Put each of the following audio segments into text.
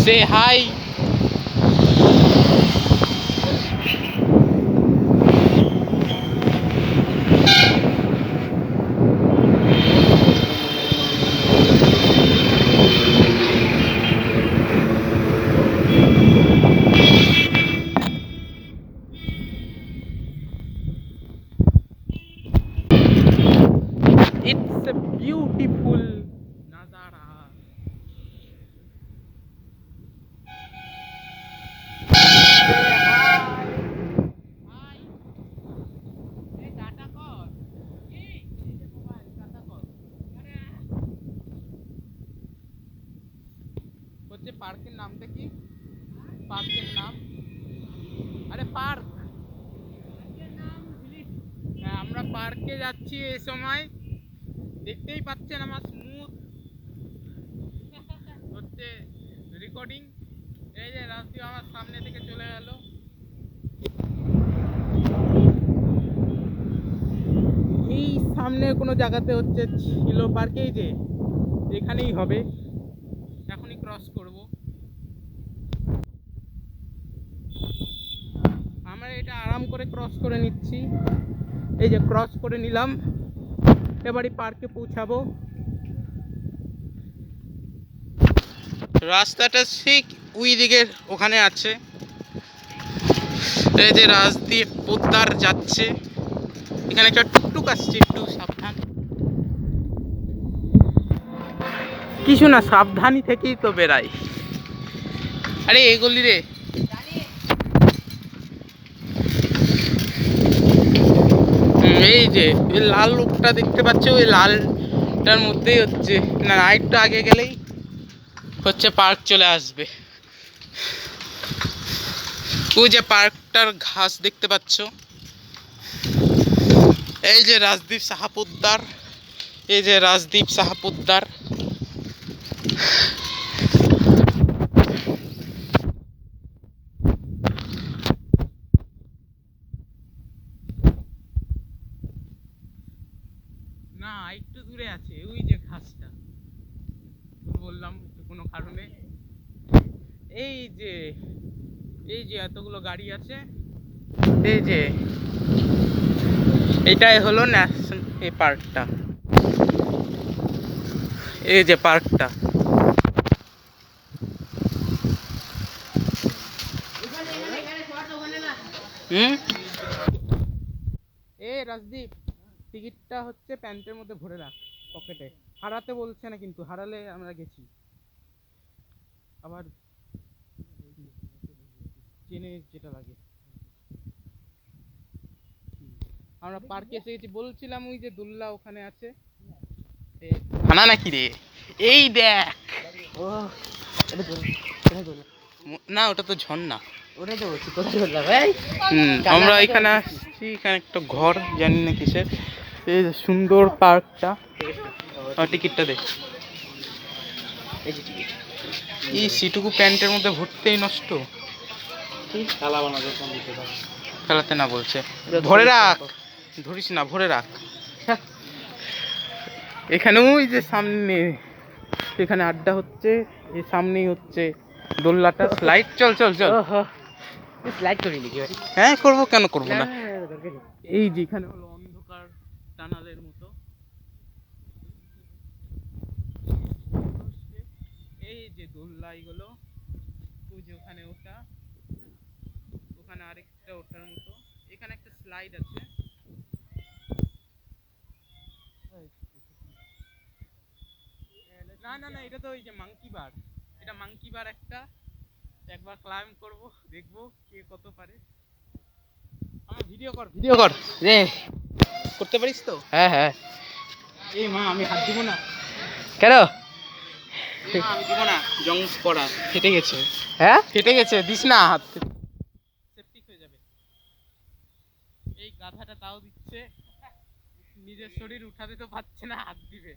Say hi. It's a beautiful Nazara. হচ্ছে পার্কের নামটা কি? পার্কের নাম আরে পার্ক। হ্যাঁ, আমরা পার্কে যাচ্ছি এই সময়। দেখতেই পাচ্ছেন আমার স্মুথ হচ্ছে রেকর্ডিং। এই যে রাস্তা আমার সামনে থেকে চলে গেল। এই সামনে কোনো জায়গাতে হচ্ছে ছিল পার্কেই, যে এখানেই হবে, এখনই ক্রস করব। আমরা এটা আরাম করে ক্রস করে নিচ্ছি। এই যে ক্রস করে নিলাম, এবারে পার্কে পৌঁছাবো। রাস্তাটা ঠিক ওই দিকের ওখানে আছে। এই যে রাজদীপ পোদ্দার যাচ্ছে, এখানে একটা টুকটুক আসছে, একটু সাবধান। কিছু না, সাবধানী থেকেই তো বেড়াই। আরে এগুলি রে, এই যে লাল লোকটা দেখতে পাচ্ছ, ওই লালটার মধ্যেই হচ্ছে, না একটু আগে গেলেই হচ্ছে পার্ক চলে আসবে। ওই যে পার্কটার ঘাস দেখতে পাচ্ছ। এই যে রাজদীপ সাহা পোদ্দার, এই যে রাজদীপ সাহা পোদ্দার। না একটু দূরে আছে, ওই যে ঘাসটা বললাম কোনো কারণে। এই যে এতগুলো গাড়ি আছে, এই যে এটাই হলো ন্যাশনাল এই পার্কটা, এই যে পার্কটা। রাজদীপ, টিকিটটা হচ্ছে প্যান্টের মধ্যে ভরে রাখ পকেটে। হারাতে বলছে না কিন্তু, হারালে আমরা গেছি। আবার চেনে যেটা লাগে। আমরা পার্কে এসে গেছি, বলছিলাম ওই যে দোল্লা ওখানে আছে। খানা নাকি রে? এই দেখ, না ওটা তো ঝর্ণা। ওটাই তো বলছি, কোথায় দোল্লা ভাই? আমরা এখানে আসছি, এখানে একটা ঘর জানি না কিসের। এই সুন্দর পার্কটা। টিকিটটা দেখ। এই সিটুকু প্যান্টের মধ্যে ভরতেই নষ্ট। খেলাতে না বলছে, ভরে রাখ, ধরিস না, ভরে রাখ। এখানে ওই যে সামনে, এখানে আড্ডা হচ্ছে, এই সামনেই হচ্ছে দোল্লাটা, স্লাইড। চল চল চল, স্লাইড করি নাকি? হ্যাঁ করবো, কেন করবো না। এই যে এখানে হলো অন্ধকার টানালের মতো। এই যে দোল্লা এগুলো, ওই যে ওখানে ওটা, ওখানে আরেকটা ওঠার মতো, এখানে একটা স্লাইড আছে। না না না, এটা তো ওই যে মাঙ্কি বার, এটা মাঙ্কি বার একটা। একবার ক্লাইম্ব করব, দেখবো কে কত পারে। আমার ভিডিও কর, ভিডিও কর রে, করতে পারিস তো? হ্যাঁ হ্যাঁ। এই মা, আমি হাত দিব না। কেন? আমি দিব না, জং পড়া ফেটে গেছে। হ্যাঁ ফেটে গেছে, দিস না হাত, সেপটিক হয়ে যাবে। এই গাধাটা তাও দিচ্ছে, নিজের শরীর উঠাতে তো পারছে না, হাত দিবে।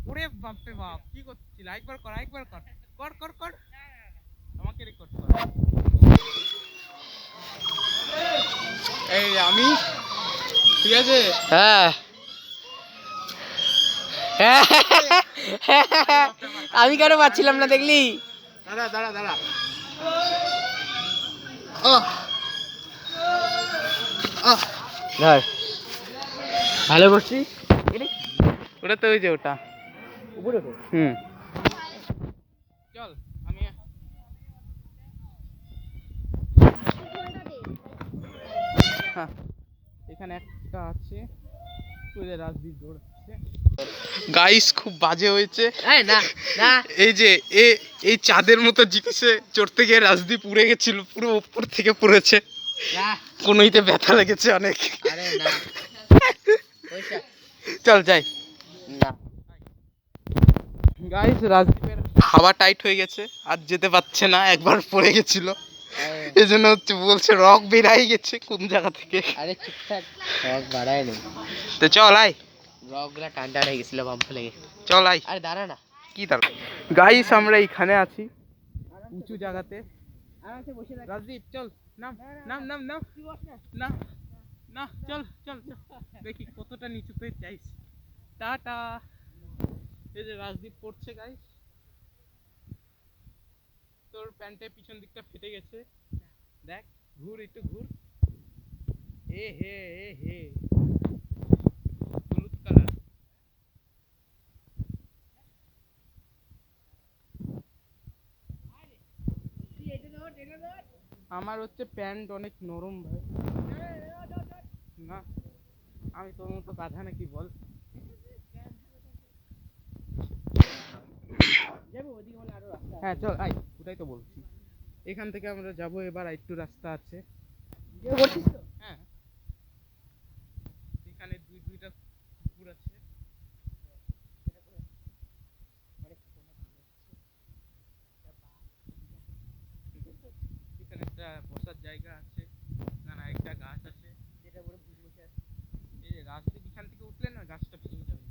ওরে বাপরে বাপ, কি করছিস? একবার কর, একবার কর, কর কর কর, আমাকে রেকর্ড কর। এই আমি, ঠিক আছে? হ্যাঁ আমি কেন পাচ্ছিলাম না, দেখলি? দাঁড়া দাঁড়া দাঁড়া। ধর ভালো করছি। ওটা তো ওই যে ওটা উপরে চল আমি হ্যাঁ এখানে একটা আছে ওই যে রাজদীপ দৌড়াচ্ছে। গাইস খুব বাজে হয়েছে। না না এই যে এই চাঁদের মতো জিনিসে চড়তে গিয়ে রাজদীপ উড়ে গেছিল, পুরো উপর থেকে পড়েছে, কোনোইতে ব্যথা লেগেছে অনেক। আরে না চল যাই। না গাইস রাজদীপের হাওয়া টাইট হয়ে গেছে, আর যেতে পারছে না, একবার পড়ে গেছিল, এই জন্য হচ্ছে বলছে রক বেরাই গেছে কোন জায়গা থেকে। আরে ঠিকঠাক রক বাড়ায় নেই তো চল আয়, রকগুলা টান টান হয়ে গেছিল বাম্প লেগে। চল আয়। আরে দাঁড়া না কি দাঁড়া গাইস, আমরা এইখানে আছি উঁচু জায়গাতে। রাজদীপ চল নাম নাম নাম নাম না না চল চল চল দেখি কতটা নিচুতে যাইস। টাটা। এই যে রাজদীপ পড়ছে গাইস, তোর প্যান্টের পিছন দিকটা ফেটে গেছে, দেখ ঘুর একটু ঘুর। এ হে হলুদ কালার। আমার হচ্ছে প্যান্ট অনেক নরম ভাই। না আমি তোর মতো গাধা নাকি বল। হ্যাঁ চল আই, ওটাই তো বলছি। এখান থেকে আমরা যাবো এবার, একটু রাস্তা আছে। হ্যাঁ এখানে দুইটা পুকুর আছে। এখানে একটা বসার জায়গা আছে, না একটা গাছ আছে যেটা বড় বসে আছে। এই যে রাজদীপ এখান থেকে উঠলে না গাছটা ভেঙে যাবে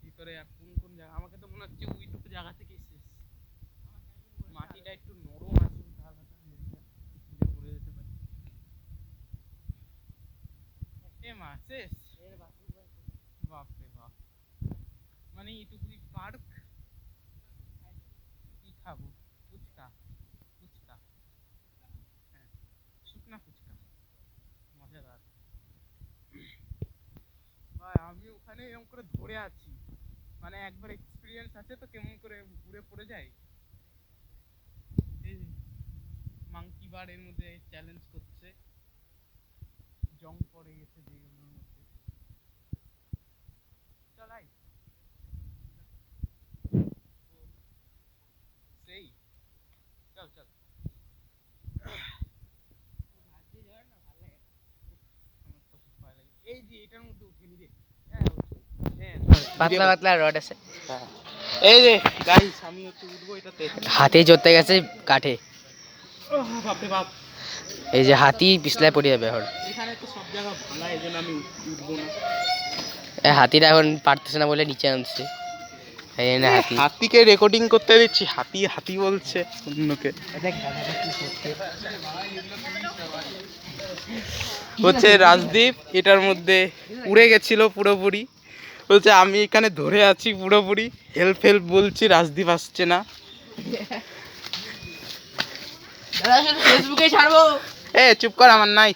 ভিতরে। আর কোন জায়গা, আমাকে তো মনে হচ্ছে ওইটুকু জায়গা থেকেই শেষ। মাটিটা একটু নরম আছে, পড়ে যেতে পারে। এ মা শেষ, বাপরে বাপ, মানে এইটুকুই পার্ক। কি খাবো? ফুচকা, ফুচকা, হ্যাঁ শুকনা ফুচকা, মজাদার ভাই। আমি ওখানে এরকম করে ধরে আছি, মানে একবার এক্সপিরিয়েন্স আছে তো কেমন করে ঘুরে পড়ে যায়। এই মাংকি বার এর মধ্যে চ্যালেঞ্জ করছে, জং পড়ে গেছে যেগুলোর মধ্যে। চলাই সেই চল চল। এই যে এটার মধ্যে উঠিনি রে। পাতলা পাতলা রড আছে। এই যে গাইস আমি হচ্ছে উঠবো এটাতে। হাতি চড়তে গেছে কাঠে। বাপরে বাপ, এই যে হাতি পিছলায় পড়ে যাবে এখন। এখানে তো সব জায়গা ভাঙা, এই জন্য আমি উঠবো না। হাতিটা এখন পারতেছে না বলে নিচে নামছে। এই না হাতি, হাতিকে রেকর্ডিং করতে দিচ্ছি, হাতি হাতি বলছে অন্যকে। হচ্ছে রাজদীপ এটার মধ্যে উড়ে গেছিল পুরোপুরি, বলছে আমি এখানে ধরে আছি পুরোপুরি, হেল্প হেল্প বলছি, রাজদীপ আসছে না। ফেসবুকে ছাড়বো। এ চুপ কর, আমার নাই।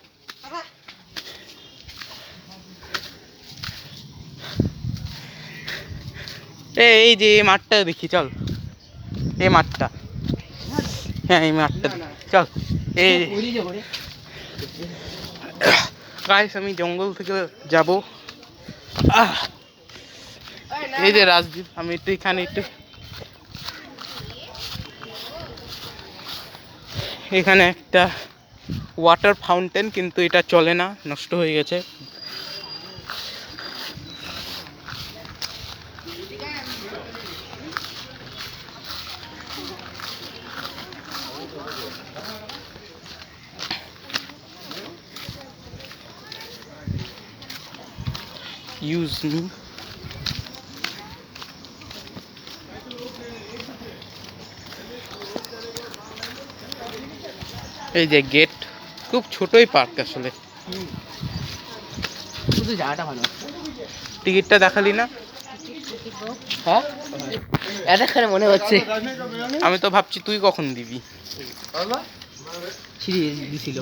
এই যে এই মাঠটা দেখি, চল এই মাঠটা, হ্যাঁ এই মাঠটা চল। এই গাইস আমি জঙ্গল থেকে যাব। এই যে রাজদীপ, আমি একটু এখানে একটু, এখানে একটা ওয়াটার ফাউন্টেন, কিন্তু এটা চলে না, নষ্ট হয়ে গেছে। Use me. এই যে গেট, খুব ছোটই পার্ক আসলে। শুধু জায়গাটা ভালো। টিকিটটা দেখালি না? হ্যাঁ এতক্ষণে মনে হচ্ছে আমি তো ভাবছি তুই কখন দিবি। ছিঁড়িয়ে দিছিল